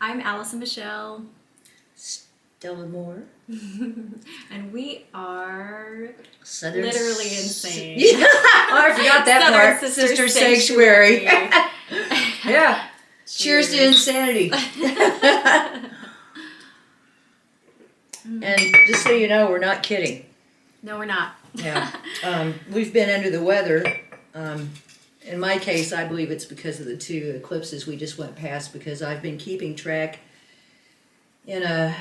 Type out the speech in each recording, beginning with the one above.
I'm Allison Michelle. Stella Moore. And we are Southern literally insane. Yeah. Oh, I forgot that Southern part. Sister Sister Sanctuary. Sanctuary. Yeah. Cheers to insanity. And just so you know, we're not kidding. No, we're not. Yeah. We've been under the weather. In my case, I believe it's because of the 2 eclipses we just went past, because I've been keeping track in a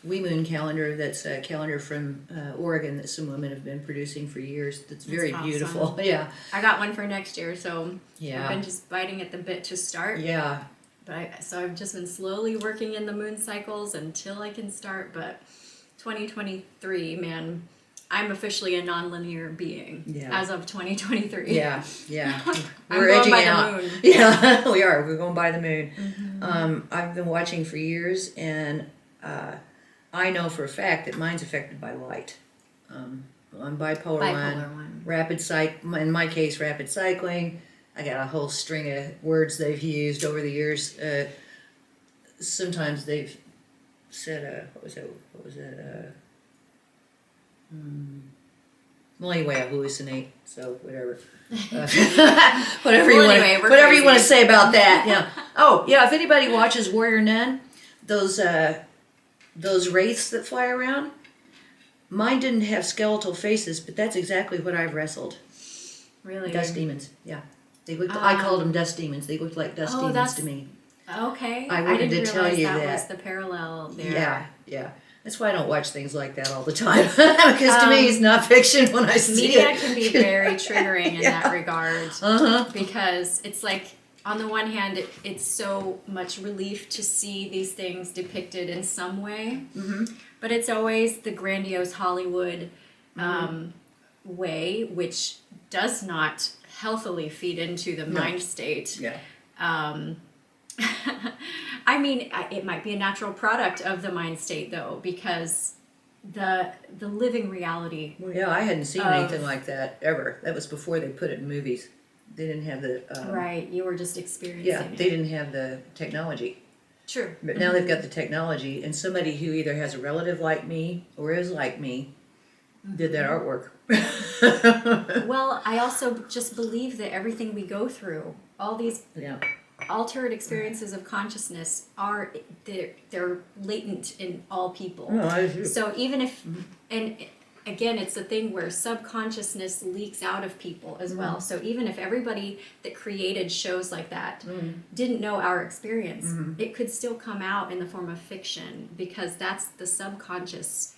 wee moon calendar that's a calendar from Oregon that some women have been producing for years. That's very awesome. beautiful. Yeah. I got one for next year, so Yeah. I've been just biting at the bit to start. Yeah. But so I've just been slowly working in the moon cycles until I can start. But 2023, man, I'm officially a non-linear being as of 2023. Yeah, yeah. We're edging by out. The moon. Yeah, we are. We're going by the moon. Mm-hmm. I've been watching for years, and I know for a fact that mine's affected by light. I'm bipolar one. Rapid in my case, rapid cycling. I got a whole string of words they've used over the years. Sometimes they've said, what was it? Well, anyway, I hallucinate, so whatever. Whatever you want to say about that. Yeah. Oh, yeah. If anybody watches Warrior Nun, those wraiths that fly around, mine didn't have skeletal faces, but that's exactly what I've wrestled. Really? Dust demons. Yeah. They looked. I called them dust demons. They looked like dust demons to me. Okay. I wanted to tell you that was the parallel there. Yeah, yeah. That's why I don't watch things like that all the time, because to me it's not fiction when I see media it. Media can be very triggering in that regard, because it's like, on the one hand, it's so much relief to see these things depicted in some way, but it's always the grandiose Hollywood way, which does not healthily feed into the mind state. Yeah. I mean, it might be a natural product of the mind state, though, because the living reality. Well, yeah, I hadn't seen anything like that ever. That was before they put it in movies. They didn't have the right. You were just experiencing. Yeah, they didn't have the technology. True. But now they've got the technology, and somebody who either has a relative like me or is like me did that artwork. Well, I also just believe that everything we go through, all these altered experiences of consciousness, they're latent in all people. Oh, I do. So even if, and again, it's the thing where subconsciousness leaks out of people as well. So even if everybody that created shows like that didn't know our experience, it could still come out in the form of fiction, because that's the subconscious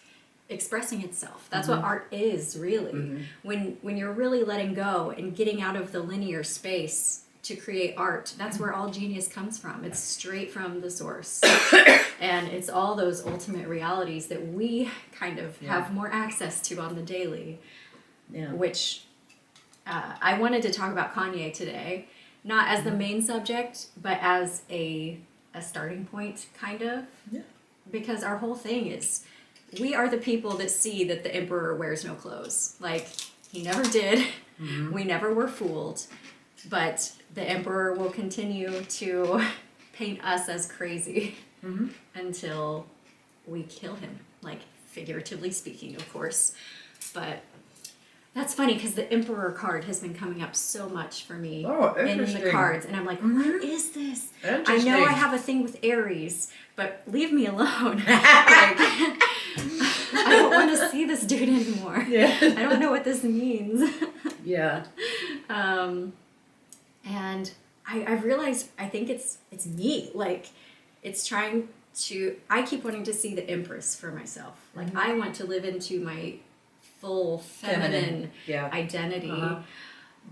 expressing itself. That's what art is, really. When you're really letting go and getting out of the linear space to create art, that's where all genius comes from. It's straight from the source. And it's all those ultimate realities that we kind of have more access to on the daily. Yeah. Which I wanted to talk about Kanye today, not as the main subject, but as a starting point, kind of. Yeah. Because our whole thing is, we are the people that see that the emperor wears no clothes. Like, he never did. We never were fooled. But the emperor will continue to paint us as crazy until we kill him, like, figuratively speaking, of course. But that's funny, because the emperor card has been coming up so much for me in the cards, and I'm like, what is this? I know I have a thing with Aries, but leave me alone. Like, I don't want to see this dude anymore. Yeah. I don't know what this means. Yeah. And I've realized, I think it's me. Like, it's trying to, I keep wanting to see the Empress for myself. Like, I want to live into my full feminine identity.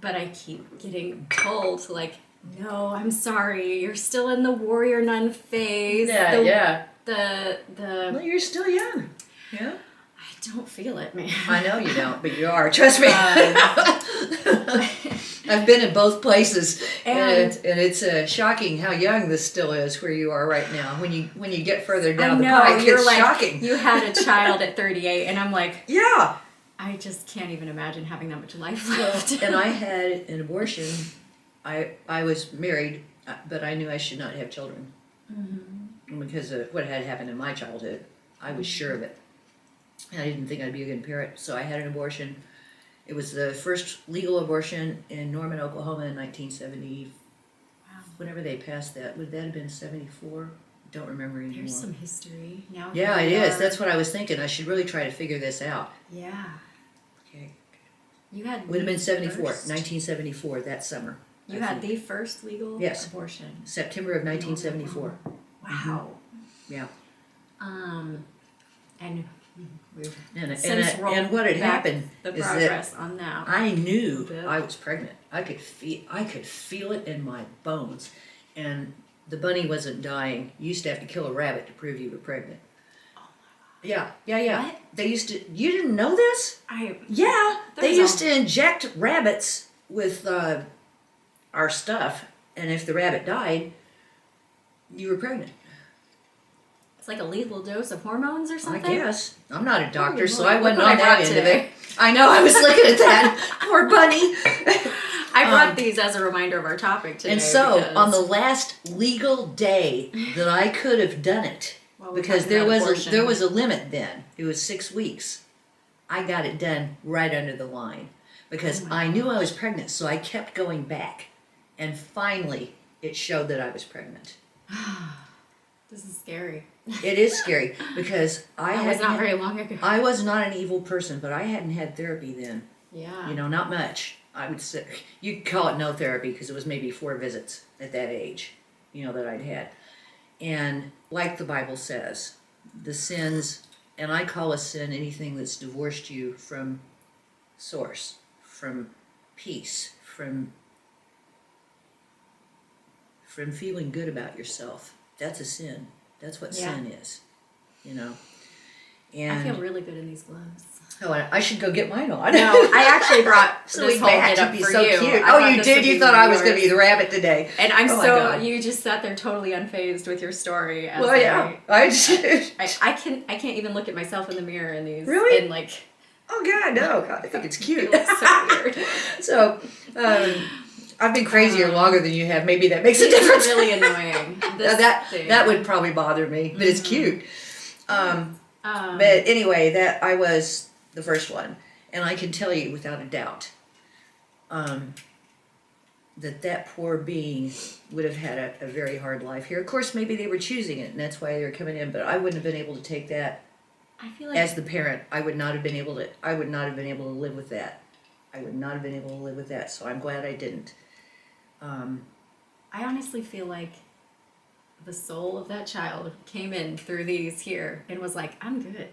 But I keep getting told, like, no, I'm sorry, you're still in the warrior nun phase. Well, you're still young. Yeah. I don't feel it, man. I know you don't, but you are. Trust me. I've been in both places, and it's shocking how young this still is where you are right now. When you get further down the pike, it's like, shocking. You had a child at 38, and I'm like, yeah. I just can't even imagine having that much life left. And I had an abortion. I was married, but I knew I should not have children. because of what had happened in my childhood. I was sure of it. And I didn't think I'd be a good parent, so I had an abortion. It was the first legal abortion in Norman, Oklahoma in 1970. Wow. Whenever they passed that, would that have been 74? Don't remember anymore. There's some history now. Yeah, it is. That's what I was thinking. I should really try to figure this out. Yeah. Okay. You had Would have been 74, first. 1974, that summer. You had the first legal abortion. September of 1974. Wow. Yeah. And we've And since rolled what had back happened the is progress that on that. I knew I was pregnant. I could feel it in my bones. And the bunny wasn't dying. You used to have to kill a rabbit to prove you were pregnant. Oh my God. Yeah. What? They used to. You didn't know this? Yeah. They There's used to inject rabbits with our stuff, and if the rabbit died, you were pregnant. It's like a lethal dose of hormones or something? I guess. I'm not a doctor, so Lord, I wasn't look what on I that brought end of today. it. I know, I was looking at that. Poor bunny. I brought these as a reminder of our topic today. And so, because- on the last legal day that I could have done it, Well, we're because talking about abortion. there was a limit then. It was 6 weeks. I got it done right under the line because I knew I was pregnant, so I kept going back. And finally, it showed that I was pregnant. This is scary. It is scary because That was not very long ago. I was not an evil person, but I hadn't had therapy then. Yeah. You know, not much. I would say you could call it no therapy because it was maybe 4 visits at that age, you know, that I'd had. And like the Bible says, the sins, and I call a sin anything that's divorced you from source, from peace, from feeling good about yourself. That's a sin. That's what sin is, you know. And I feel really good in these gloves. oh, I should go get mine on. No, I actually brought So this we whole match. get up It'd be for so you. cute. I Oh, thought you this did? would You be thought I was going to yours. be the rabbit today. And I'm Oh my so God. you just sat there totally unfazed with your story. As Well, yeah. I can't even look at myself in the mirror in these. Really? And like, Oh God, no! God, I think it's cute. it looks so weird. So, I've been crazier longer than you have. Maybe that makes a difference. It's really annoying. This thing. that would probably bother me, but it's cute. But anyway, that I was the first one, and I can tell you without a doubt that poor being would have had a very hard life here. Of course, maybe they were choosing it, and that's why they were coming in. But I wouldn't have been able to take that. I feel like As the parent, I would not have been able to live with that. I would not have been able to live with that, so I'm glad I didn't. I honestly feel like the soul of that child came in through these here and was like, I'm good.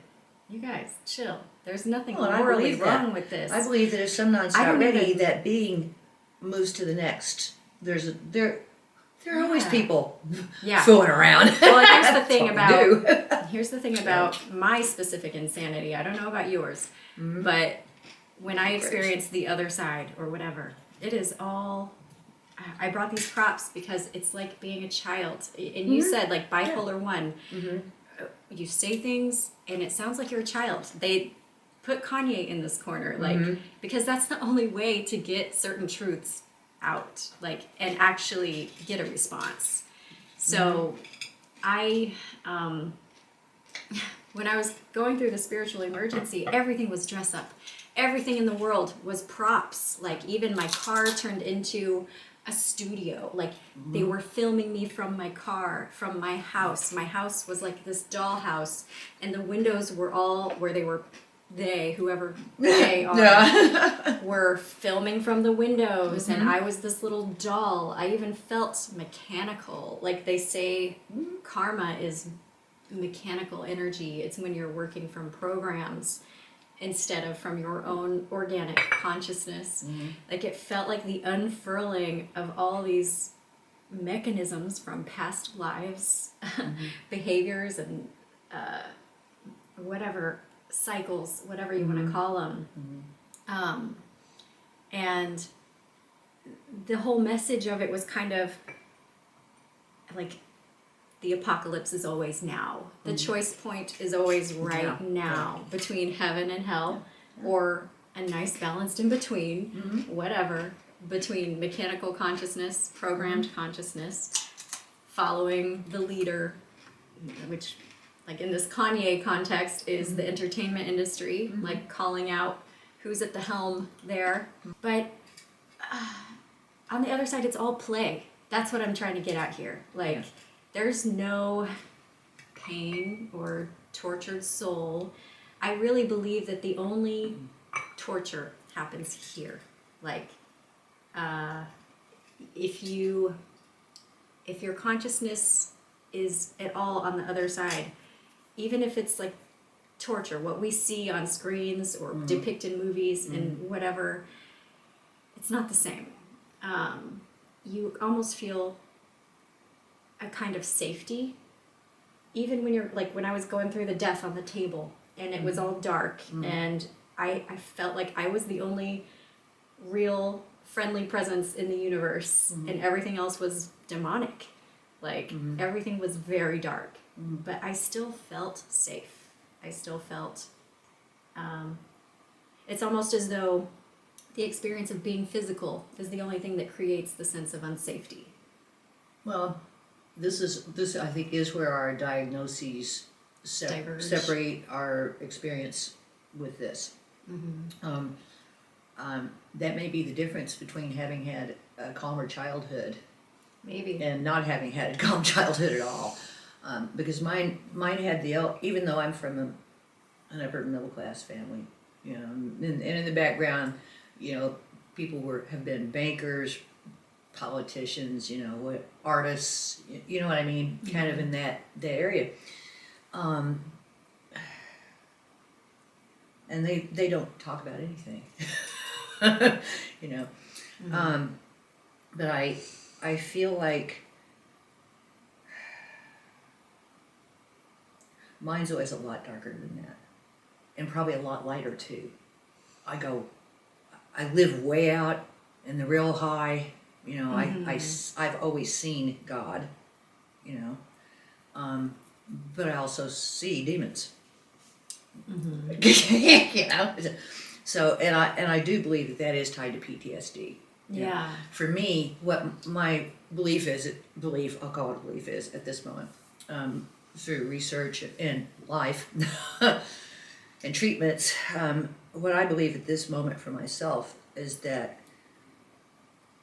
You guys, chill. There's nothing Well, and I morally believe that. wrong with this. I believe that if some non's I not don't ready, even- that being moves to the next. There are always Yeah. people Yeah. fooling around. Well, here's the That's thing what we about do. here's the thing about my specific insanity. I don't know about yours, but when I experience the other side or whatever, it is all. I brought these props because it's like being a child. And you said like bipolar 1. You say things and it sounds like you're a child. They put Kanye in this corner, like because that's the only way to get certain truths out, like, and actually get a response. So I when I was going through the spiritual emergency, everything was dress up. Everything in the world was props. Like even my car turned into a studio. Like they were filming me from my car, from my house. My house was like this dollhouse, and the windows were all where whoever they are, were filming from the windows, and I was this little doll. I even felt mechanical. Like they say, karma is mechanical energy. It's when you're working from programs instead of from your own organic consciousness. Like it felt like the unfurling of all these mechanisms from past lives, behaviors, and whatever cycles, whatever you want to call them. And the whole message of it was kind of like the apocalypse is always now. The choice point is always right now between heaven and hell, or a nice balanced in between, whatever, between mechanical consciousness, programmed consciousness, following the leader, which, like in this Kanye context, is the entertainment industry, like calling out who's at the helm there. But on the other side, it's all play. That's what I'm trying to get at here. Like, there's no pain or tortured soul. I really believe that the only torture happens here. Like, if your consciousness is at all on the other side, even if it's like torture, what we see on screens or depict in movies and whatever, it's not the same. You almost feel a kind of safety, even when you're like, when I was going through the death on the table and it was all dark and I felt like I was the only real friendly presence in the universe and everything else was demonic. Like everything was very dark, but I still felt safe. I still felt, it's almost as though the experience of being physical is the only thing that creates the sense of unsafety. Well, this I think is where our diagnoses separate our experience with this. That may be the difference between having had a calmer childhood Maybe. and not having had a calm childhood at all. Because mine had even though I'm from an upper middle class family, you know, and in the background, you know, people have been bankers, politicians, you know, artists, you know what I mean, kind of in that area. And they don't talk about anything, you know. But I feel like mine's always a lot darker than that, and probably a lot lighter too. I live way out in the real high, you know. I've always seen God, you know, but I also see demons. You know, so and I do believe that is tied to PTSD. Yeah. For me, what my belief is, I'll call it a belief is at this moment, through research and life and treatments, what I believe at this moment for myself is that,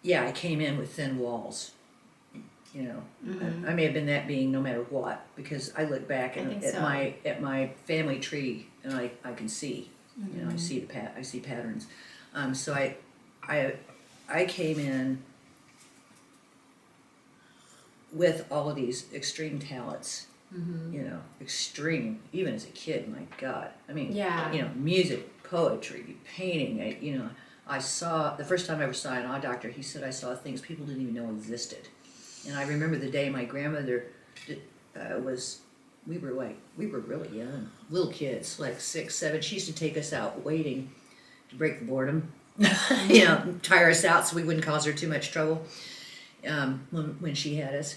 yeah, I came in with thin walls. You know, I may have been that being no matter what, because I look back at my family tree and I can see, you know, I see patterns. So I came in with all of these extreme talents, you know, extreme, even as a kid, my God. I mean, you know, music, poetry, painting, you know, I saw, the first time I ever saw an eye doctor, he said I saw things people didn't even know existed. And I remember the day my grandmother we were really young, little kids, like 6, 7. She used to take us out wading to break the boredom, you know, tire us out so we wouldn't cause her too much trouble when she had us.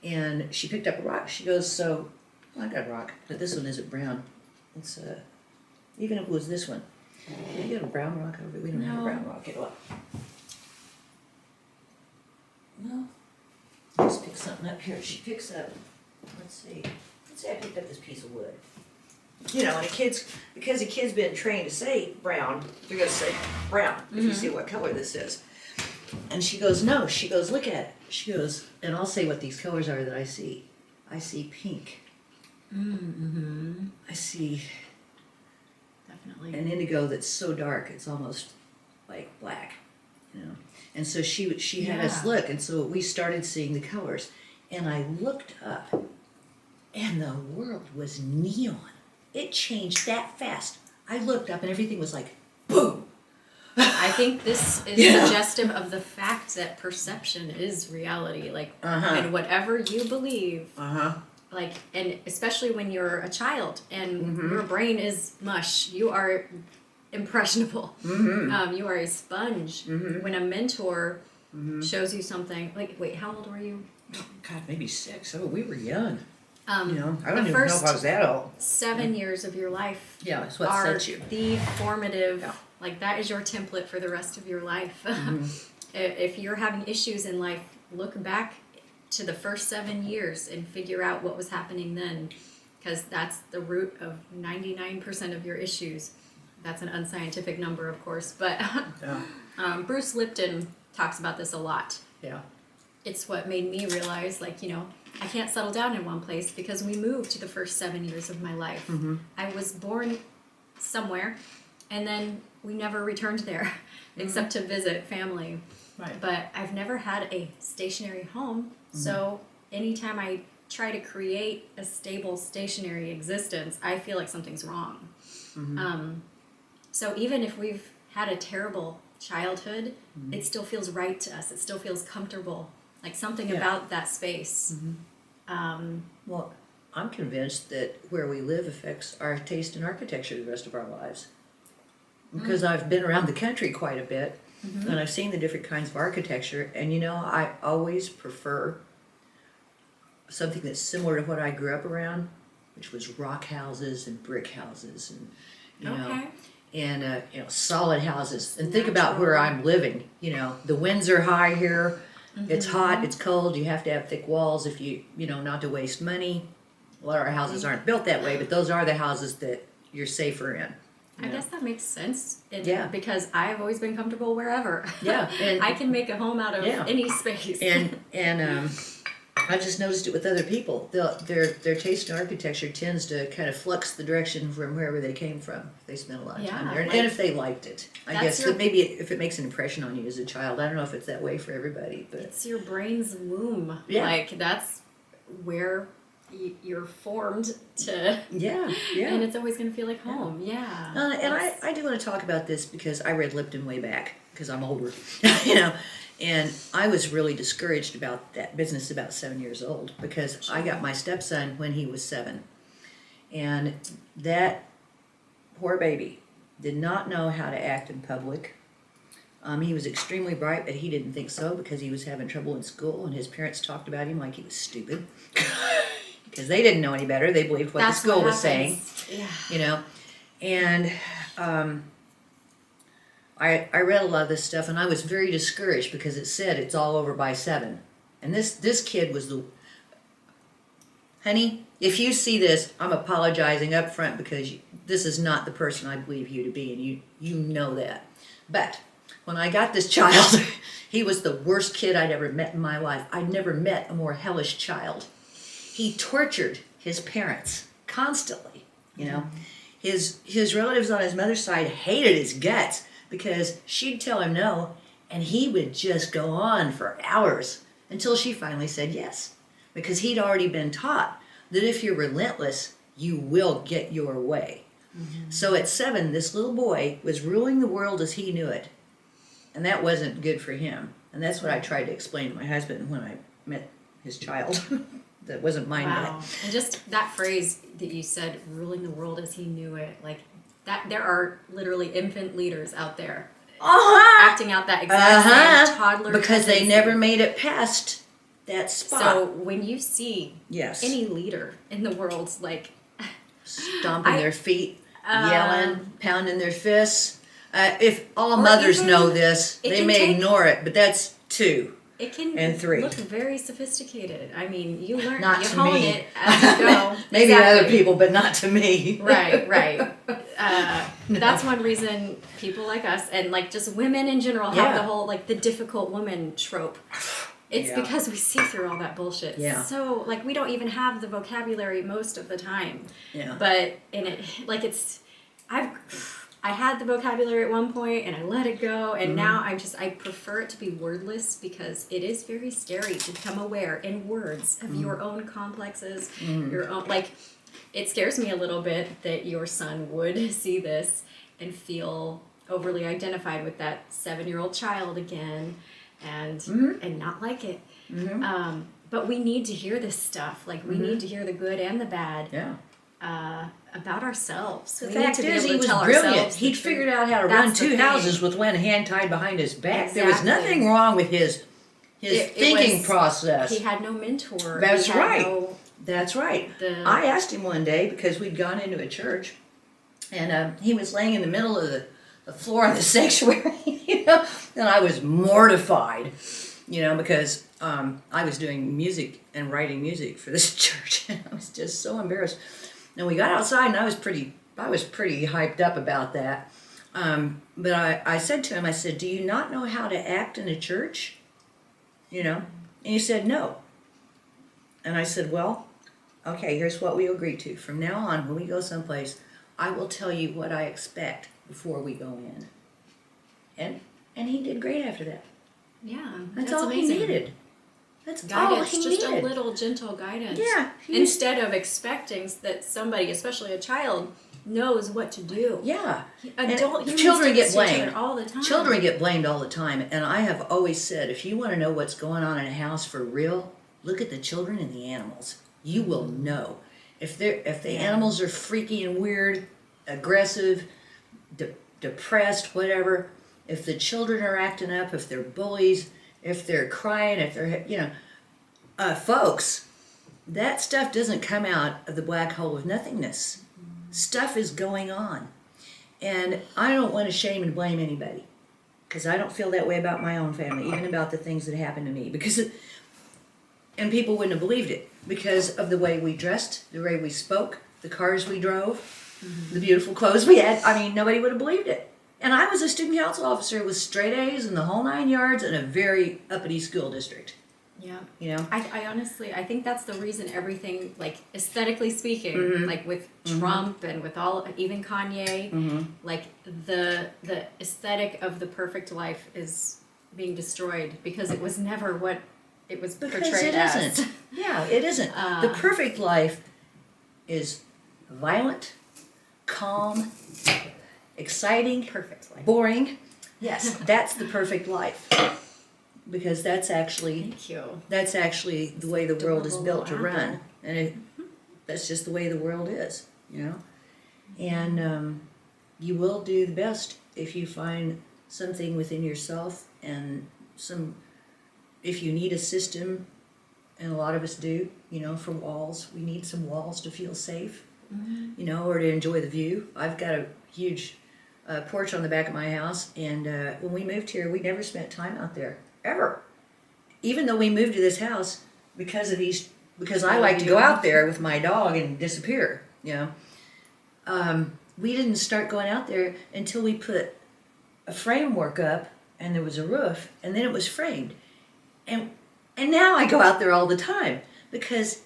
And she picked up a rock. She goes, so, well, I got a rock, but this one isn't brown. It's, even if it was this one. You got a brown rock over it? We don't have a brown rock at all. No. Let's pick something up here. She picks up, let's see I picked up this piece of wood. You know, and because a kid's been trained to say brown, they're going to say brown if you see what color this is. And she goes, no. She goes, look at it. She goes, and I'll say what these colors are that I see. I see pink. I see Definitely. an indigo that's so dark it's almost like black, you know. And so she had us look, and so we started seeing the colors. And I looked up, and the world was neon. It changed that fast. I looked up, and everything was like, boom. I think this is suggestive of the fact that perception is reality. Like, and whatever you believe, like, and especially when you're a child and your brain is mush, you are impressionable. You are a sponge. When a mentor shows you something, like, wait, how old were you? God, maybe 6. Oh, we were young. You know, I the don't even know if first I was that old. 7 years of your life That's what are sets you. the formative, like, that is your template for the rest of your life. If you're having issues in life, look back to the first 7 years and figure out what was happening then, because that's the root of 99% of your issues. That's an unscientific number, of course, but Bruce Lipton talks about this a lot. Yeah. It's what made me realize, like, you know, I can't settle down in one place because we moved to the first 7 years of my life. Mm-hmm. I was born somewhere, and then we never returned there except to visit family. Right. But I've never had a stationary home, so anytime I try to create a stable stationary existence, I feel like something's wrong. So even if we've had a terrible childhood, it still feels right to us. It still feels comfortable, like something about that space. Well, I'm convinced that where we live affects our taste in architecture the rest of our lives. Because I've been around the country quite a bit, and I've seen the different kinds of architecture, and you know, I always prefer something that's similar to what I grew up around, which was rock houses and brick houses, and you know, and you know, solid houses. And think about where I'm living. You know, the winds are high here. It's hot. It's cold. You have to have thick walls if you know, not to waste money. A lot of our houses aren't built that way, but those are the houses that you're safer in. I guess that makes sense. Yeah. Because I've always been comfortable wherever. Yeah, and I can make a home out of any space. and I've just noticed it with other people. Their taste in architecture tends to kind of flux the direction from wherever they came from. They spent a lot of time there, and if they liked it, I guess that maybe if it makes an impression on you as a child. I don't know if it's that way for everybody, but it's your brain's womb. Yeah. Like that's where you're formed to. Yeah. And it's always going to feel like home. Yeah. And I do want to talk about this because I read Lipton way back because I'm older, you know. And I was really discouraged about that business about 7 years old because I got my stepson when he was 7. And that poor baby did not know how to act in public. He was extremely bright, but he didn't think so because he was having trouble in school, and his parents talked about him like he was stupid because they didn't know any better. They believed what the school was saying, you know. And I read a lot of this stuff, and I was very discouraged because it said it's all over by 7. And this kid was the... Honey, if you see this, I'm apologizing up front because this is not the person I believe you to be, and you know that. But when I got this child, he was the worst kid I'd ever met in my life. I'd never met a more hellish child. He tortured his parents constantly, you know. His relatives on his mother's side hated his guts because she'd tell him no, and he would just go on for hours until she finally said yes. Because he'd already been taught that if you're relentless, you will get your way. So at 7, this little boy was ruling the world as he knew it. And that wasn't good for him. And that's what I tried to explain to my husband when I met his child. That wasn't mine yet. And just that phrase that you said, ruling the world as he knew it, like that, there are literally infant leaders out there acting out that exact same toddler because tendency. they never made it past that spot. So when you see any leader in the world, like stomping their feet, yelling, pounding their fists. If all mothers know this, they may ignore it, but that's 2. It can and 3. look very sophisticated. I mean, you learn, not you to hone me. it as you go. Maybe to other people, but not to me. Right. That's one reason people like us and like just women in general have the whole like the difficult woman trope. It's because we see through all that bullshit. Yeah. So like we don't even have the vocabulary most of the time. Yeah. But in it, like I had the vocabulary at one point and I let it go, and now I prefer it to be wordless because it is very scary to become aware in words of your own complexes, your own, like, it scares me a little bit that your son would see this and feel overly identified with that 7-year-old child again and not like it. But we need to hear this stuff. Like, we need to hear the good and the bad. About ourselves. The fact is, he was brilliant. He'd figured out how to run 2 houses with one hand tied behind his back. There was nothing wrong with his thinking process. He had no mentor. That's right. That's right. I asked him one day because we'd gone into a church, and he was laying in the middle of the floor of the sanctuary, you know, and I was mortified, you know, because I was doing music and writing music for this church, and I was just so embarrassed. And we got outside, and I was pretty hyped up about that. But I said to him, I said, "Do you not know how to act in a church?" You know, and he said, "No." And I said, "Well, okay, here's what we agreed to. From now on, when we go someplace, I will tell you what I expect before we go in." And he did great after that. Yeah, That's all amazing. he needed. That's Guidance, all he just needed. a little gentle guidance. Yeah. Instead of expecting that somebody, especially a child, knows what to do. Yeah. Adult humans children do get this to each blamed other all the time. Children get blamed all the time, and I have always said, if you want to know what's going on in a house for real, look at the children and the animals. You will know. If the animals are freaky and weird, aggressive, depressed, whatever, if the children are acting up, if they're bullies, if they're crying, if they're, folks, that stuff doesn't come out of the black hole of nothingness. Stuff is going on. And I don't want to shame and blame anybody, because I don't feel that way about my own family, even about the things that happened to me. And people wouldn't have believed it because of the way we dressed, the way we spoke, the cars we drove, the beautiful clothes we had. I mean, nobody would have believed it. And I was a student council officer with straight A's and the whole 9 yards in a very uppity school district. Yeah. You know? I honestly, I think that's the reason everything, like, aesthetically speaking, like with Trump and with even Kanye, like the aesthetic of the perfect life is being destroyed because it was never what it was portrayed as. Isn't. Yeah, it isn't. The perfect life is violent, calm, exciting, Perfect life. boring. Yes, that's the perfect life. Because that's actually Thank you. the way the world is Adorable built to little run, apple. and that's just the way the world is, And you will do the best if you find something within yourself, and if you need a system, and a lot of us do, for walls. We need some walls to feel safe, or to enjoy the view. I've got a huge porch on the back of my house, and when we moved here, we never spent time out there. Ever. Even though we moved to this house because I like to go out there with my dog and disappear, we didn't start going out there until we put a framework up and there was a roof and then it was framed. And now I go out there all the time because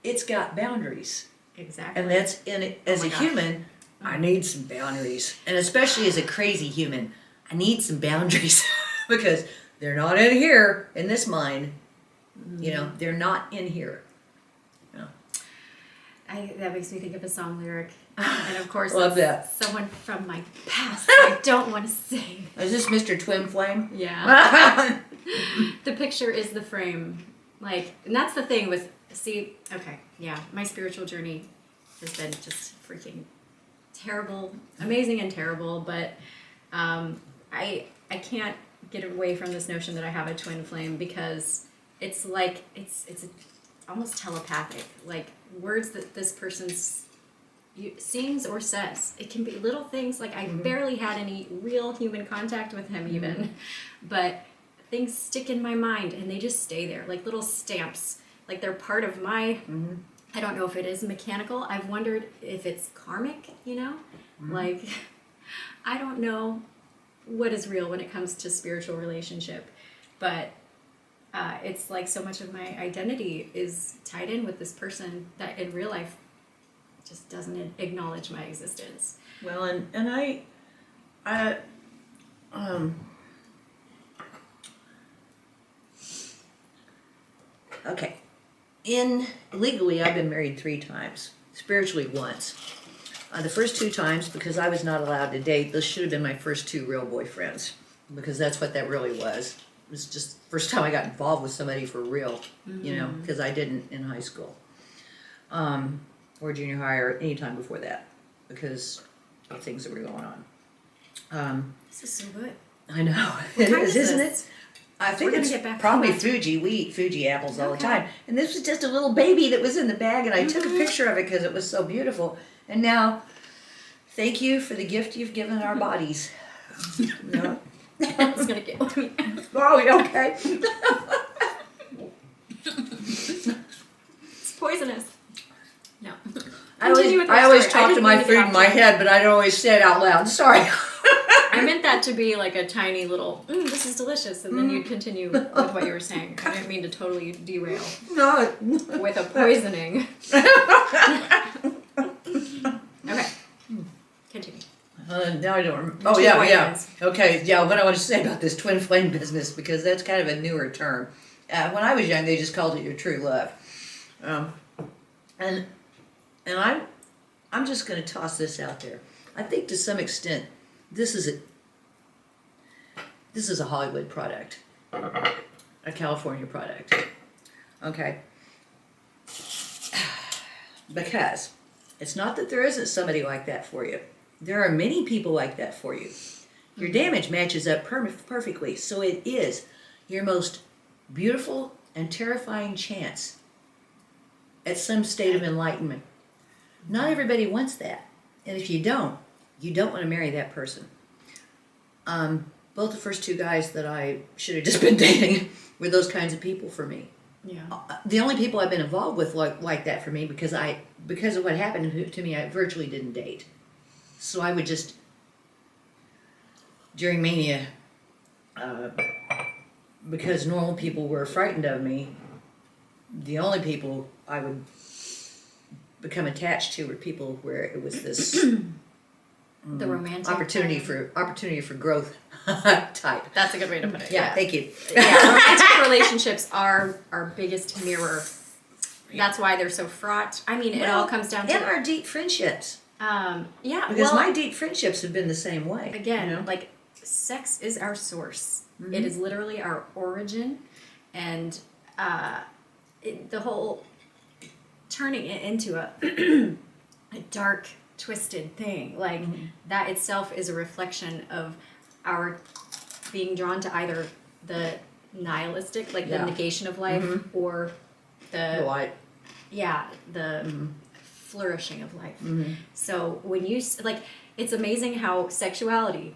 it's got boundaries. Exactly. And that's in it. As a human, I need some boundaries. And especially as a crazy human, I need some boundaries because they're not in here, in this mind. They're not in here. That makes me think of a song lyric. And of course, Love it's someone from my past I don't want to sing. Is this Mr. Twin Flame? Yeah. The picture is the frame. And that's the thing with, my spiritual journey has been just freaking terrible, amazing and terrible, but I can't get away from this notion that I have a twin flame because it's like it's almost telepathic, like words that this person sings or says. It can be little things, like I barely had any real human contact with him even, but things stick in my mind and they just stay there like little stamps, like they're part of my I don't know if it is mechanical. I've wondered if it's karmic, like I don't know what is real when it comes to spiritual relationship, but it's like so much of my identity is tied in with this person that in real life just doesn't acknowledge my existence. Well, and I okay. Legally, I've been married 3 times. Spiritually, once. The first 2 times, because I was not allowed to date, those should have been my first 2 real boyfriends, because that's what that really was. It was just the first time I got involved with somebody for real, because I didn't in high school, or junior high, or any time before that, because of things that were going on. This is so good. I know. What It kind is, is isn't this? it? I think We're it's gonna get back probably to that. Fuji. We eat Fuji apples all the Okay. time. And this was just a little baby that was in the bag, and I took a picture of it because it was so beautiful. And now, thank you for the gift you've given our bodies. No. It's gonna get me. Oh, okay. poisonous. No. I always talk to my food in my head, but I don't always say it out loud. Sorry. I meant that to be like a tiny little, this is delicious, and then you'd continue with what you were saying. I didn't mean to totally derail. No. With a poisoning. Okay. Continue. Now I don't remember. The Oh, two yeah. boyfriends. Okay, yeah, what I want to say about this twin flame business, because that's kind of a newer term. When I was young, they just called it your true love. And I'm just going to toss this out there. I think to some extent, this is a Hollywood product, a California product. Okay. Because it's not that there isn't somebody like that for you. There are many people like that for you. Your damage matches up perfectly. So it is your most beautiful and terrifying chance at some state of enlightenment. Not everybody wants that. And if you don't want to marry that person. Both the first two guys that I should have just been dating were those kinds of people for me. Yeah. The only people I've been involved with like that for me, because of what happened to me, I virtually didn't date. So I would just, during mania, because normal people were frightened of me, the only people I would become attached to were people where it was this The romantic opportunity for growth type. That's a good way to put it. Yeah, thank you. Yeah, romantic relationships are our biggest mirror. That's why they're so fraught. I mean, it all comes down to our deep friendships. Yeah, Because my deep friendships have been the same way. Again, you know? like sex is our source. Mm-hmm. It is literally our origin, and the whole turning it into a dark, twisted thing like that itself is a reflection of our being drawn to either the nihilistic, like the negation of life, or the light. Yeah, the flourishing of life. So when you like, it's amazing how sexuality,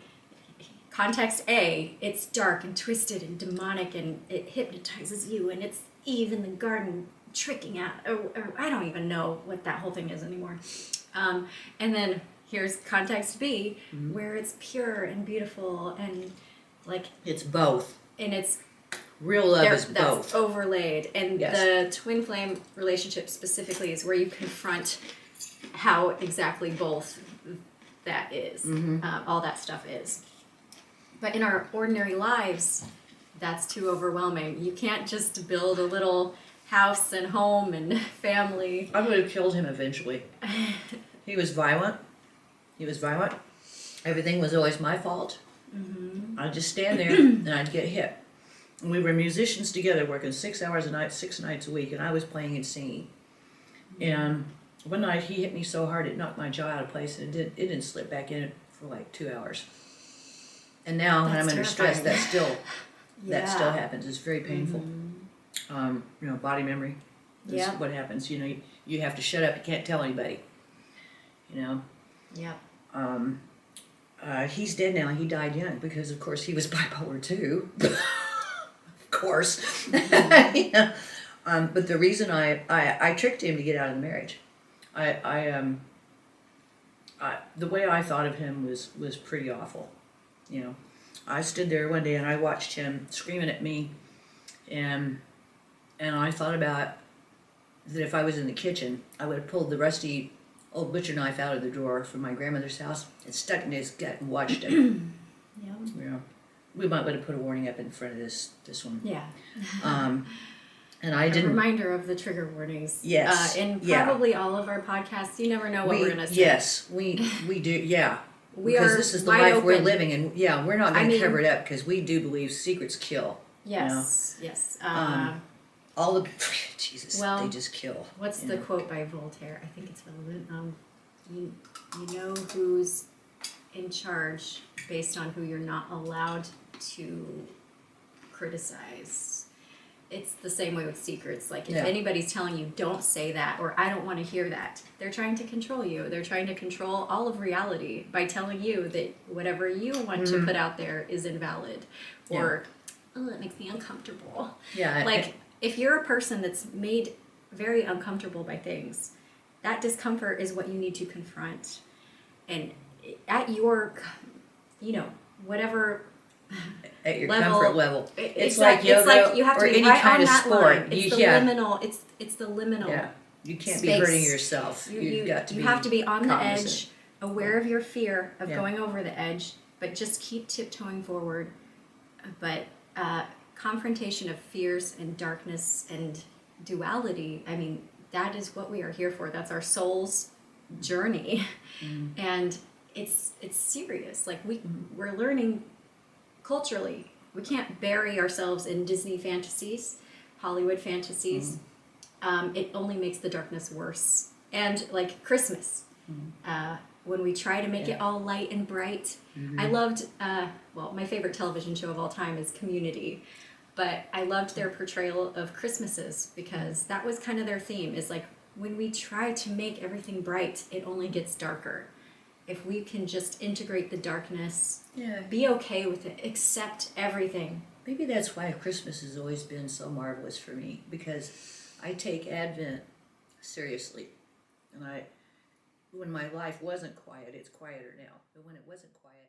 context A, it's dark and twisted and demonic, and it hypnotizes you, and it's Eve in the garden tricking out, or I don't even know what that whole thing is anymore. And then here's context B, where it's pure and beautiful, and like it's both. And it's real love is that's both overlaid, and the twin flame relationship specifically is where you confront how exactly both that is, all that stuff is. But in our ordinary lives, that's too overwhelming. You can't just build a little house and home and family. I would have killed him eventually. He was violent. Everything was always my fault. I'd just stand there and I'd get hit. And we were musicians together, working 6 hours a night, 6 nights a week, and I was playing and singing. And one night he hit me so hard it knocked my jaw out of place, and it didn't slip back in for like 2 hours. And now when I'm under stress, that still happens. It's very painful. Body memory is what happens. You have to shut up. You can't tell anybody. Yeah. He's dead now. He died young because, of course, he was bipolar too. Of course. But the reason I tricked him to get out of the marriage, the way I thought of him was pretty awful. I stood there one day and I watched him screaming at me, and I thought about that if I was in the kitchen, I would have pulled the rusty old butcher knife out of the drawer from my grandmother's house and stuck it in his gut and watched him. We might want to put a warning up in front of this one. Yeah. And I didn't. A reminder of the trigger warnings. Yes. In probably all of our podcasts, you never know what we're going to say. Yes, we do. Yeah. Because this is the wide life open. we're living, and we're not going to cover it up because we do believe secrets kill. Yes. Yes. All the Jesus, well, they just kill. What's the quote by Voltaire? I think it's relevant. You know who's in charge based on who you're not allowed to criticize. It's the same way with secrets. Like, if anybody's telling you, don't say that, or I don't want to hear that, they're trying to control you. They're trying to control all of reality by telling you that whatever you want to put out there is invalid, or, oh, it makes me uncomfortable. Yeah. Like, if you're a person that's made very uncomfortable by things, that discomfort is what you need to confront. And at your, whatever At your level, comfort level. It's exactly, like it's yoga like you have to or be any right kind on of that sport. line. It's the liminal. It's the liminal. Yeah. You can't be space. hurting yourself. You got to you be have to be on cognizant. the edge, aware of your fear of Yeah. going over the edge, but just keep tiptoeing forward. But confrontation of fears and darkness and duality, I mean, that is what we are here for. That's our soul's journey. And it's serious. Like we're learning culturally. We can't bury ourselves in Disney fantasies, Hollywood fantasies. It only makes the darkness worse. And like Christmas, when we try to make it all light and bright. I loved, my favorite television show of all time is Community. But I loved their portrayal of Christmases because that was kind of their theme, is like when we try to make everything bright, it only gets darker. If we can just integrate the darkness, be okay with it, accept everything. Maybe that's why Christmas has always been so marvelous for me, because I take Advent seriously. And when my life wasn't quiet, it's quieter now. But when it wasn't quiet,